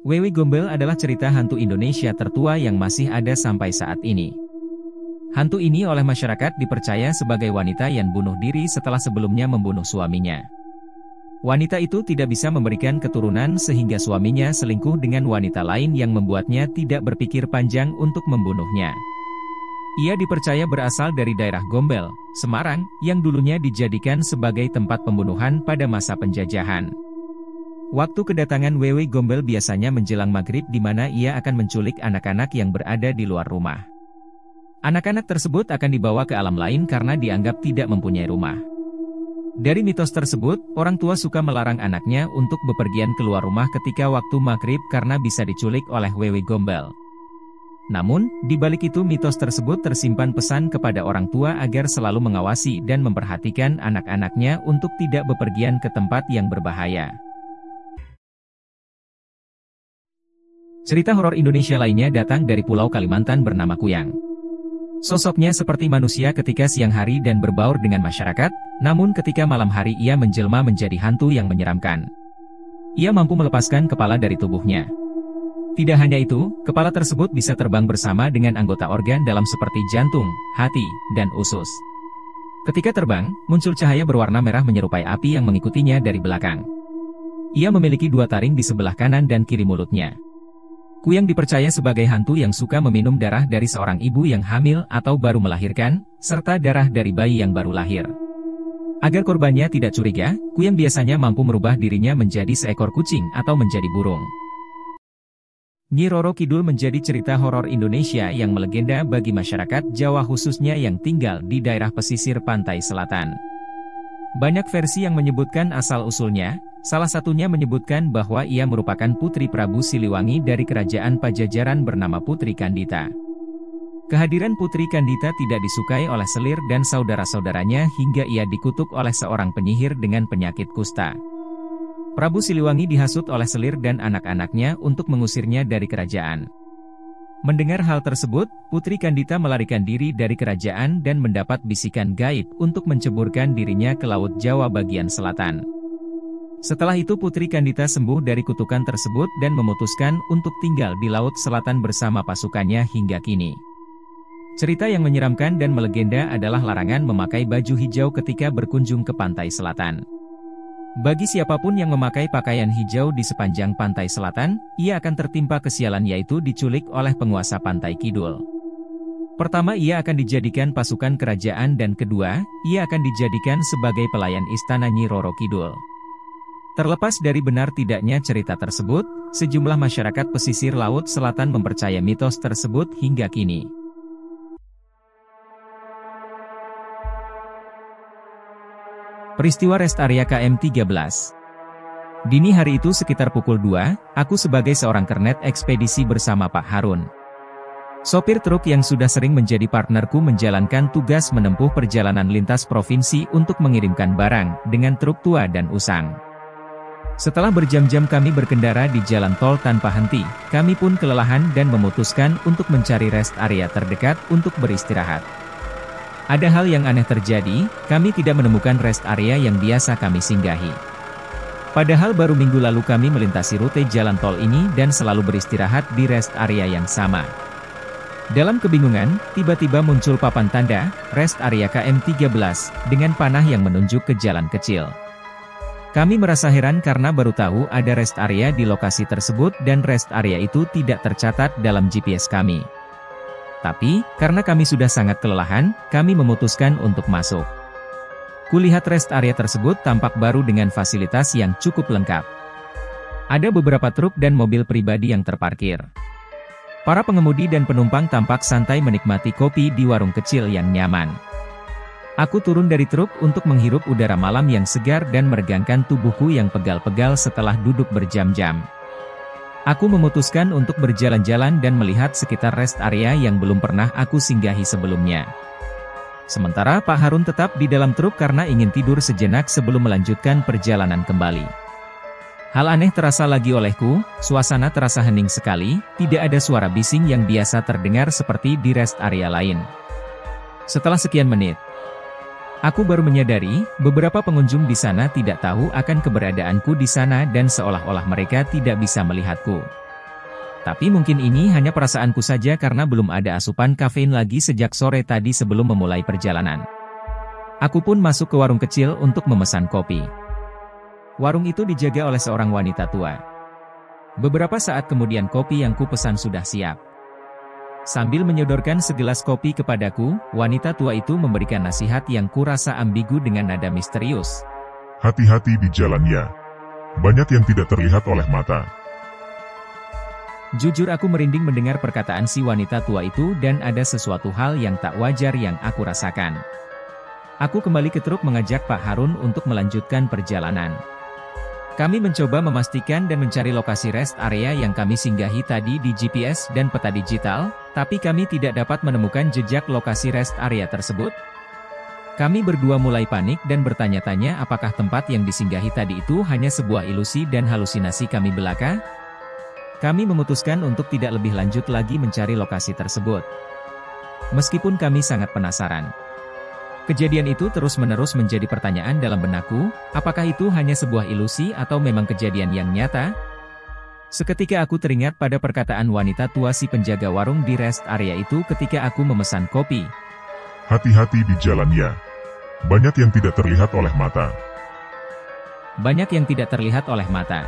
Wewe Gombel adalah cerita hantu Indonesia tertua yang masih ada sampai saat ini. Hantu ini oleh masyarakat dipercaya sebagai wanita yang bunuh diri setelah sebelumnya membunuh suaminya. Wanita itu tidak bisa memberikan keturunan sehingga suaminya selingkuh dengan wanita lain yang membuatnya tidak berpikir panjang untuk membunuhnya. Ia dipercaya berasal dari daerah Gombel, Semarang, yang dulunya dijadikan sebagai tempat pembunuhan pada masa penjajahan. Waktu kedatangan Wewe Gombel biasanya menjelang maghrib di mana ia akan menculik anak-anak yang berada di luar rumah. Anak-anak tersebut akan dibawa ke alam lain karena dianggap tidak mempunyai rumah. Dari mitos tersebut, orang tua suka melarang anaknya untuk bepergian keluar rumah ketika waktu maghrib karena bisa diculik oleh Wewe Gombel. Namun, di balik itu mitos tersebut tersimpan pesan kepada orang tua agar selalu mengawasi dan memperhatikan anak-anaknya untuk tidak bepergian ke tempat yang berbahaya. Cerita horor Indonesia lainnya datang dari Pulau Kalimantan bernama Kuyang. Sosoknya seperti manusia ketika siang hari dan berbaur dengan masyarakat, namun ketika malam hari ia menjelma menjadi hantu yang menyeramkan. Ia mampu melepaskan kepala dari tubuhnya. Tidak hanya itu, kepala tersebut bisa terbang bersama dengan anggota organ dalam seperti jantung, hati, dan usus. Ketika terbang, muncul cahaya berwarna merah menyerupai api yang mengikutinya dari belakang. Ia memiliki dua taring di sebelah kanan dan kiri mulutnya. Kuyang dipercaya sebagai hantu yang suka meminum darah dari seorang ibu yang hamil atau baru melahirkan, serta darah dari bayi yang baru lahir. Agar korbannya tidak curiga, Kuyang biasanya mampu merubah dirinya menjadi seekor kucing atau menjadi burung. Nyi Roro Kidul menjadi cerita horor Indonesia yang melegenda bagi masyarakat Jawa khususnya yang tinggal di daerah pesisir pantai selatan. Banyak versi yang menyebutkan asal-usulnya, salah satunya menyebutkan bahwa ia merupakan putri Prabu Siliwangi dari kerajaan Pajajaran bernama Putri Kandita. Kehadiran Putri Kandita tidak disukai oleh Selir dan saudara-saudaranya hingga ia dikutuk oleh seorang penyihir dengan penyakit kusta. Prabu Siliwangi dihasut oleh Selir dan anak-anaknya untuk mengusirnya dari kerajaan. Mendengar hal tersebut, Putri Kandita melarikan diri dari kerajaan dan mendapat bisikan gaib untuk menceburkan dirinya ke Laut Jawa bagian selatan. Setelah itu Putri Kandita sembuh dari kutukan tersebut dan memutuskan untuk tinggal di Laut Selatan bersama pasukannya hingga kini. Cerita yang menyeramkan dan melegenda adalah larangan memakai baju hijau ketika berkunjung ke pantai selatan. Bagi siapapun yang memakai pakaian hijau di sepanjang pantai selatan, ia akan tertimpa kesialan yaitu diculik oleh penguasa pantai kidul. Pertama ia akan dijadikan pasukan kerajaan dan kedua, ia akan dijadikan sebagai pelayan istana Nyi Roro Kidul. Terlepas dari benar tidaknya cerita tersebut, sejumlah masyarakat pesisir Laut Selatan mempercaya mitos tersebut hingga kini. Peristiwa Rest Area KM13. Dini hari itu sekitar pukul 2, aku sebagai seorang kernet ekspedisi bersama Pak Harun, sopir truk yang sudah sering menjadi partnerku menjalankan tugas menempuh perjalanan lintas provinsi untuk mengirimkan barang dengan truk tua dan usang. Setelah berjam-jam kami berkendara di jalan tol tanpa henti, kami pun kelelahan dan memutuskan untuk mencari rest area terdekat untuk beristirahat. Ada hal yang aneh terjadi, kami tidak menemukan rest area yang biasa kami singgahi. Padahal baru minggu lalu kami melintasi rute jalan tol ini dan selalu beristirahat di rest area yang sama. Dalam kebingungan, tiba-tiba muncul papan tanda, rest area KM13, dengan panah yang menunjuk ke jalan kecil. Kami merasa heran karena baru tahu ada rest area di lokasi tersebut dan rest area itu tidak tercatat dalam GPS kami. Tapi, karena kami sudah sangat kelelahan, kami memutuskan untuk masuk. Kulihat rest area tersebut tampak baru dengan fasilitas yang cukup lengkap. Ada beberapa truk dan mobil pribadi yang terparkir. Para pengemudi dan penumpang tampak santai menikmati kopi di warung kecil yang nyaman. Aku turun dari truk untuk menghirup udara malam yang segar dan meregangkan tubuhku yang pegal-pegal setelah duduk berjam-jam. Aku memutuskan untuk berjalan-jalan dan melihat sekitar rest area yang belum pernah aku singgahi sebelumnya. Sementara Pak Harun tetap di dalam truk karena ingin tidur sejenak sebelum melanjutkan perjalanan kembali. Hal aneh terasa lagi olehku, suasana terasa hening sekali, tidak ada suara bising yang biasa terdengar seperti di rest area lain. Setelah sekian menit, aku baru menyadari, beberapa pengunjung di sana tidak tahu akan keberadaanku di sana dan seolah-olah mereka tidak bisa melihatku. Tapi mungkin ini hanya perasaanku saja karena belum ada asupan kafein lagi sejak sore tadi sebelum memulai perjalanan. Aku pun masuk ke warung kecil untuk memesan kopi. Warung itu dijaga oleh seorang wanita tua. Beberapa saat kemudian kopi yang kupesan sudah siap. Sambil menyodorkan segelas kopi kepadaku, wanita tua itu memberikan nasihat yang kurasa ambigu dengan nada misterius. Hati-hati di jalan ya. Banyak yang tidak terlihat oleh mata. Jujur aku merinding mendengar perkataan si wanita tua itu dan ada sesuatu hal yang tak wajar yang aku rasakan. Aku kembali ke truk mengajak Pak Harun untuk melanjutkan perjalanan. Kami mencoba memastikan dan mencari lokasi rest area yang kami singgahi tadi di GPS dan peta digital, tapi kami tidak dapat menemukan jejak lokasi rest area tersebut. Kami berdua mulai panik dan bertanya-tanya apakah tempat yang disinggahi tadi itu hanya sebuah ilusi dan halusinasi kami belaka? Kami memutuskan untuk tidak lebih lanjut lagi mencari lokasi tersebut. Meskipun kami sangat penasaran. Kejadian itu terus-menerus menjadi pertanyaan dalam benakku, apakah itu hanya sebuah ilusi atau memang kejadian yang nyata? Seketika aku teringat pada perkataan wanita tua si penjaga warung di rest area itu ketika aku memesan kopi. Hati-hati di jalan ya. Banyak yang tidak terlihat oleh mata. Banyak yang tidak terlihat oleh mata.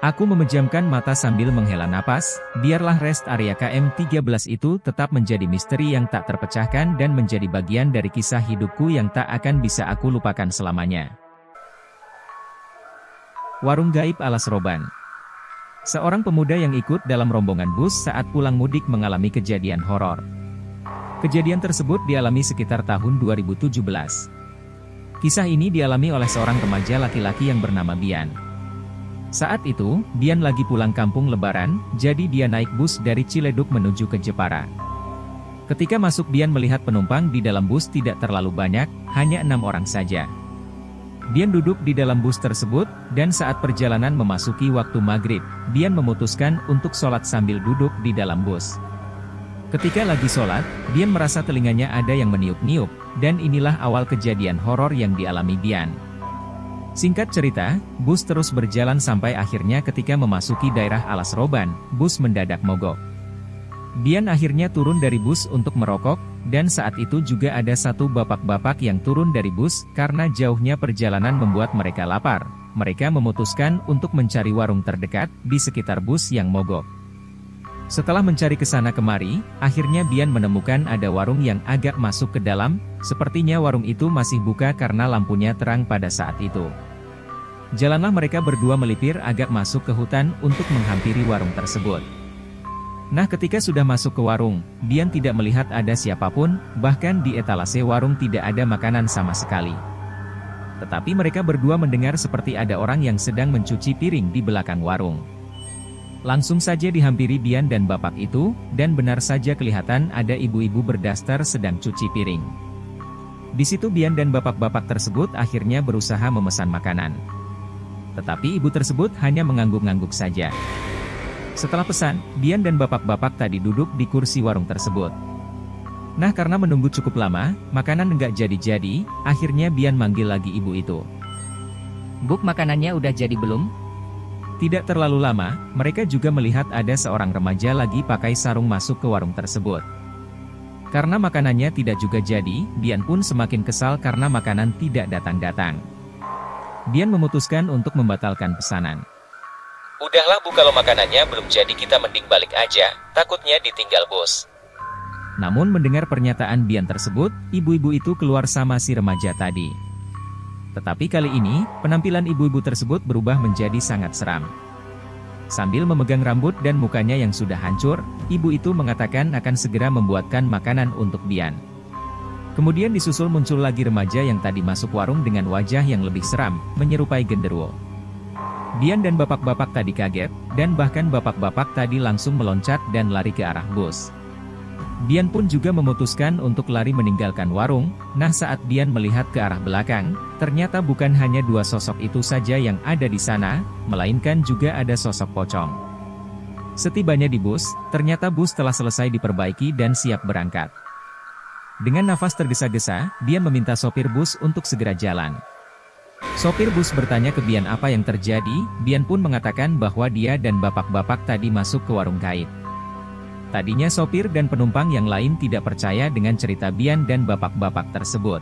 Aku memejamkan mata sambil menghela napas, biarlah rest area KM13 itu tetap menjadi misteri yang tak terpecahkan dan menjadi bagian dari kisah hidupku yang tak akan bisa aku lupakan selamanya. Warung gaib Alas Roban. Seorang pemuda yang ikut dalam rombongan bus saat pulang mudik mengalami kejadian horor. Kejadian tersebut dialami sekitar tahun 2017. Kisah ini dialami oleh seorang remaja laki-laki yang bernama Bian. Saat itu, Bian lagi pulang kampung lebaran, jadi dia naik bus dari Ciledug menuju ke Jepara. Ketika masuk Bian melihat penumpang di dalam bus tidak terlalu banyak, hanya 6 orang saja. Bian duduk di dalam bus tersebut, dan saat perjalanan memasuki waktu maghrib, Bian memutuskan untuk sholat sambil duduk di dalam bus. Ketika lagi sholat, Bian merasa telinganya ada yang meniup-niup, dan inilah awal kejadian horor yang dialami Bian. Singkat cerita, bus terus berjalan sampai akhirnya ketika memasuki daerah Alas Roban, bus mendadak mogok. Bian akhirnya turun dari bus untuk merokok, dan saat itu juga ada satu bapak-bapak yang turun dari bus karena jauhnya perjalanan membuat mereka lapar. Mereka memutuskan untuk mencari warung terdekat di sekitar bus yang mogok. Setelah mencari kesana kemari, akhirnya Bian menemukan ada warung yang agak masuk ke dalam, sepertinya warung itu masih buka karena lampunya terang pada saat itu. Jalanlah mereka berdua melipir agak masuk ke hutan untuk menghampiri warung tersebut. Nah ketika sudah masuk ke warung, Bian tidak melihat ada siapapun, bahkan di etalase warung tidak ada makanan sama sekali. Tetapi mereka berdua mendengar seperti ada orang yang sedang mencuci piring di belakang warung. Langsung saja dihampiri Bian dan bapak itu, dan benar saja kelihatan ada ibu-ibu berdaster sedang cuci piring. Di situ Bian dan bapak-bapak tersebut akhirnya berusaha memesan makanan. Tetapi ibu tersebut hanya mengangguk-ngangguk saja. Setelah pesan, Bian dan bapak-bapak tadi duduk di kursi warung tersebut. Nah karena menunggu cukup lama, makanan enggak jadi-jadi, akhirnya Bian manggil lagi ibu itu. "Buk, makanannya udah jadi belum?" Tidak terlalu lama, mereka juga melihat ada seorang remaja lagi pakai sarung masuk ke warung tersebut. Karena makanannya tidak juga jadi, Bian pun semakin kesal karena makanan tidak datang-datang. Bian memutuskan untuk membatalkan pesanan. "Udahlah Bu, kalau makanannya belum jadi kita mending balik aja, takutnya ditinggal bos." Namun mendengar pernyataan Bian tersebut, ibu-ibu itu keluar sama si remaja tadi. Tetapi kali ini, penampilan ibu-ibu tersebut berubah menjadi sangat seram. Sambil memegang rambut dan mukanya yang sudah hancur, ibu itu mengatakan akan segera membuatkan makanan untuk Bian. Kemudian disusul muncul lagi remaja yang tadi masuk warung dengan wajah yang lebih seram, menyerupai genderuwo. Bian dan bapak-bapak tadi kaget, dan bahkan bapak-bapak tadi langsung meloncat dan lari ke arah bus. Bian pun juga memutuskan untuk lari meninggalkan warung. Nah saat Bian melihat ke arah belakang, ternyata bukan hanya dua sosok itu saja yang ada di sana, melainkan juga ada sosok pocong. Setibanya di bus, ternyata bus telah selesai diperbaiki dan siap berangkat. Dengan nafas tergesa-gesa, Bian meminta sopir bus untuk segera jalan. Sopir bus bertanya ke Bian apa yang terjadi. Bian pun mengatakan bahwa dia dan bapak-bapak tadi masuk ke warung kait. Tadinya sopir dan penumpang yang lain tidak percaya dengan cerita Bian dan bapak-bapak tersebut.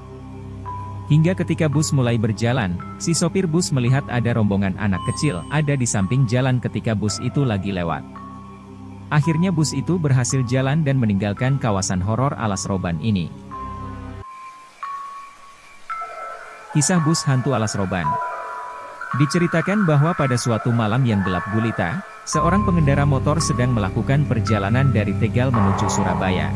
Hingga ketika bus mulai berjalan, si sopir bus melihat ada rombongan anak kecil ada di samping jalan ketika bus itu lagi lewat. Akhirnya bus itu berhasil jalan dan meninggalkan kawasan horor Alas Roban ini. Kisah bus hantu Alas Roban. Diceritakan bahwa pada suatu malam yang gelap gulita, seorang pengendara motor sedang melakukan perjalanan dari Tegal menuju Surabaya.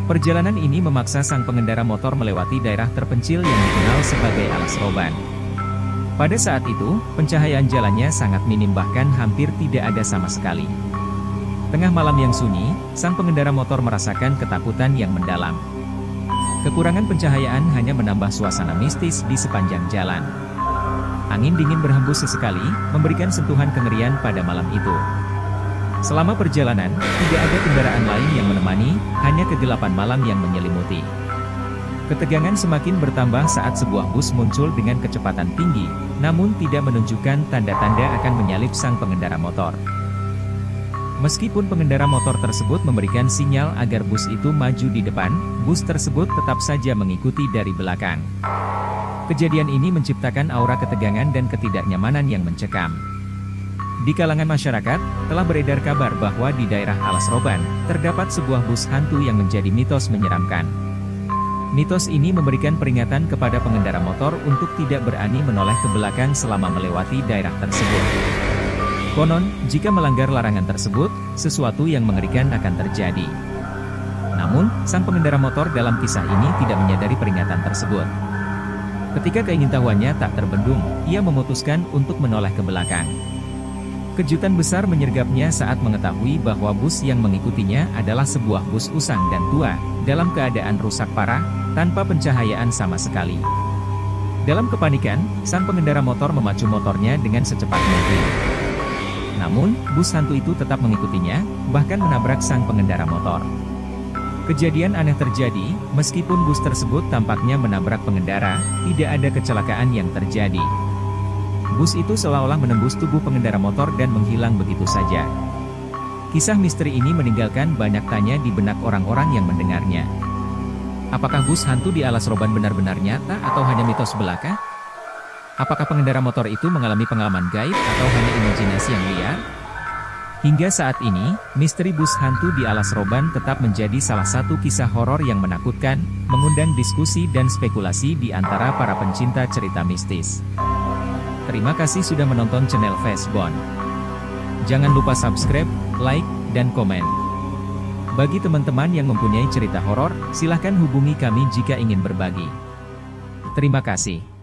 Perjalanan ini memaksa sang pengendara motor melewati daerah terpencil yang dikenal sebagai Alas Roban. Pada saat itu, pencahayaan jalannya sangat minim bahkan hampir tidak ada sama sekali. Tengah malam yang sunyi, sang pengendara motor merasakan ketakutan yang mendalam. Kekurangan pencahayaan hanya menambah suasana mistis di sepanjang jalan. Angin dingin berhembus sesekali, memberikan sentuhan kengerian pada malam itu. Selama perjalanan, tidak ada kendaraan lain yang menemani, hanya kegelapan malam yang menyelimuti. Ketegangan semakin bertambah saat sebuah bus muncul dengan kecepatan tinggi, namun tidak menunjukkan tanda-tanda akan menyalip sang pengendara motor. Meskipun pengendara motor tersebut memberikan sinyal agar bus itu maju di depan, bus tersebut tetap saja mengikuti dari belakang. Kejadian ini menciptakan aura ketegangan dan ketidaknyamanan yang mencekam. Di kalangan masyarakat, telah beredar kabar bahwa di daerah Alas Roban, terdapat sebuah bus hantu yang menjadi mitos menyeramkan. Mitos ini memberikan peringatan kepada pengendara motor untuk tidak berani menoleh ke belakang selama melewati daerah tersebut. Konon, jika melanggar larangan tersebut, sesuatu yang mengerikan akan terjadi. Namun, sang pengendara motor dalam kisah ini tidak menyadari peringatan tersebut. Ketika keingintahuannya tak terbendung, ia memutuskan untuk menoleh ke belakang. Kejutan besar menyergapnya saat mengetahui bahwa bus yang mengikutinya adalah sebuah bus usang dan tua, dalam keadaan rusak parah, tanpa pencahayaan sama sekali. Dalam kepanikan, sang pengendara motor memacu motornya dengan secepat mungkin. Namun, bus hantu itu tetap mengikutinya, bahkan menabrak sang pengendara motor. Kejadian aneh terjadi, meskipun bus tersebut tampaknya menabrak pengendara, tidak ada kecelakaan yang terjadi. Bus itu seolah-olah menembus tubuh pengendara motor dan menghilang begitu saja. Kisah misteri ini meninggalkan banyak tanya di benak orang-orang yang mendengarnya. Apakah bus hantu di Alas Roban benar-benar nyata atau hanya mitos belaka? Apakah pengendara motor itu mengalami pengalaman gaib atau hanya imajinasi yang liar? Hingga saat ini, misteri bus hantu di Alas Roban tetap menjadi salah satu kisah horor yang menakutkan, mengundang diskusi dan spekulasi di antara para pencinta cerita mistis. Terima kasih sudah menonton channel Fastbone. Jangan lupa subscribe, like, dan komen. Bagi teman-teman yang mempunyai cerita horor, silahkan hubungi kami jika ingin berbagi. Terima kasih.